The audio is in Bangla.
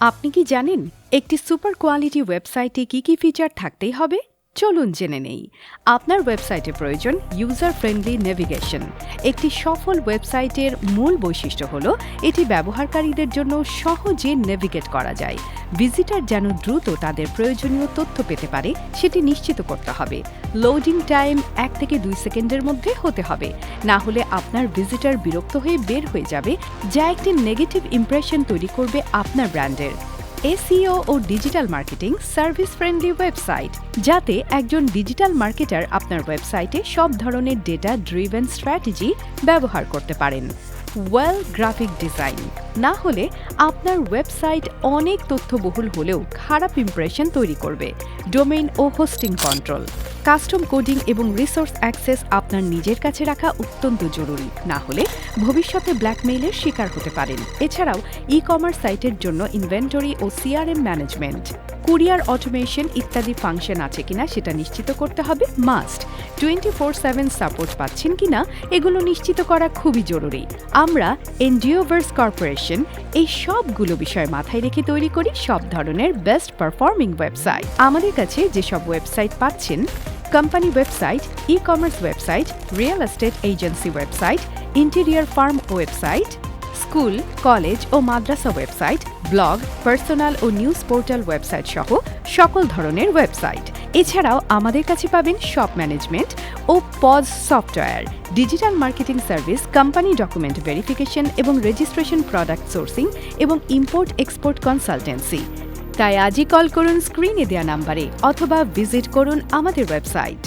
আপনি কি জানেন একটি সুপার কোয়ালিটি ওয়েবসাইটে কি কি ফিচার থাকতেই হবে? চলুন জেনে নেই। আপনার ওয়েবসাইটে প্রয়োজন ইউজার ফ্রেন্ডলি নেভিগেশন। একটি সফল ওয়েবসাইটের মূল বৈশিষ্ট্য হল এটি ব্যবহারকারীদের জন্য সহজে নেভিগেট করা যায়। ভিজিটার যেন দ্রুত তাদের প্রয়োজনীয় তথ্য পেতে পারে সেটি নিশ্চিত করতে হবে। লোডিং টাইম 1 থেকে 2 সেকেন্ডের মধ্যে হতে হবে, না হলে আপনার ভিজিটার বিরক্ত হয়ে বের হয়ে যাবে, যা একটি নেগেটিভ ইমপ্রেশন তৈরি করবে আপনার ব্র্যান্ডের। এসইও ও digital marketing service friendly website, যাতে একজন ডিজিটাল মার্কেটার আপনার ওয়েবসাইটে সব ধরনের ডেটা ড্রিভেন স্ট্র্যাটেজি ব্যবহার করতে পারেন। ওয়েল গ্রাফিক ডিজাইন, না হলে আপনার ওয়েবসাইট অনেক তথ্যবহুল হলেও খারাপ ইমপ্রেশন তৈরি করবে। ডোমেইন ও হোস্টিং কন্ট্রোল, কাস্টম কোডিং এবং রিসোর্স অ্যাক্সেস আপনার নিজের কাছে রাখা অত্যন্ত জরুরি, না হলে ভবিষ্যতে ব্ল্যাকমেইলের শিকার হতে পারেন। এছাড়াও ই কমার্স সাইটের জন্য ইনভেন্টরি ও সিআরএম ম্যানেজমেন্ট, কুরিয়ার অটোমেশন ইত্যাদি ফাংশন আছে কিনা সেটা নিশ্চিত করতে হবে মাস্ট। 24/7 সাপোর্ট পাচ্ছেন কিনা এগুলো নিশ্চিত করা খুবই জরুরি। আমরা এনজিওভার্স কর্পোরেশন এই সবগুলো বিষয় মাথায় রেখে তৈরি করি সব ধরনের বেস্ট পারফর্মিং ওয়েবসাইট। আমাদের কাছে যেসব ওয়েবসাইট পাচ্ছেন: company website, e commerce website, real estate agency website, interior firm website, school, college ও মাদ্রাসা ওয়েবসাইট, ব্লগ, পার্সোনাল ও নিউজ পোর্টাল ওয়েবসাইট সহ সকল ধরনের ওয়েবসাইট। এছাড়াও আমাদের কাছে পাবেন শপ ম্যানেজমেন্ট ও POS software, digital marketing service, company document verification এবং রেজিস্ট্রেশন, প্রোডাক্ট সোর্সিং এবং ইম্পোর্ট এক্সপোর্ট কনসালটেন্সি। তাই আজই কল করুন স্ক্রিনে দেওয়া নাম্বারে অথবা ভিজিট করুন আমাদের ওয়েবসাইট।